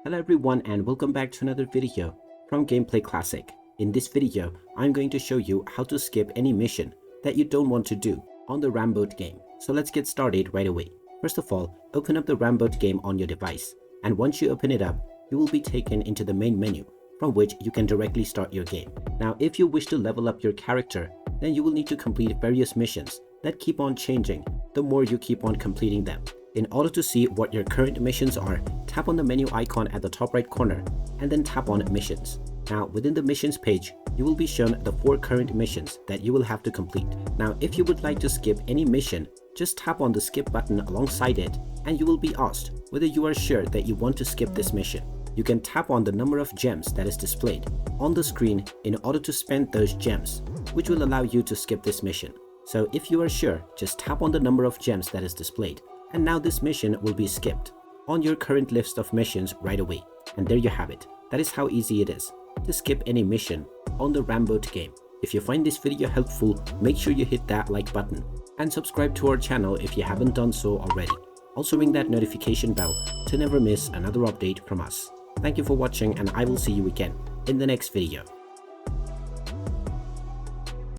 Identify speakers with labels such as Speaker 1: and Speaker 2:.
Speaker 1: Hello everyone and welcome back to another video from Gameplay Classic. In this video, I'm going to show you how to skip any mission that you don't want to do on the Ramboat game. So let's get started right away. First of all, open up the Ramboat game on your device, and once you open it up, you will be taken into the main menu from which you can directly start your game. Now if you wish to level up your character, then you will need to complete various missions that keep on changing the more you keep on completing them. In order to see what your current missions are, tap on the menu icon at the top right corner and then tap on missions. Now within the missions page, you will be shown the 4 current missions that you will have to complete. Now if you would like to skip any mission, just tap on the skip button alongside it and you will be asked whether you are sure that you want to skip this mission. You can tap on the number of gems that is displayed on the screen in order to spend those gems, which will allow you to skip this mission. So if you are sure, just tap on the number of gems that is displayed. And now this mission will be skipped on your current list of missions right away. And there you have it. That is how easy it is to skip any mission on the Ramboat game. If you find this video helpful, make sure you hit that like button and subscribe to our channel if you haven't done so already. Also ring that notification bell to never miss another update from us. Thank you for watching and I will see you again in the next video.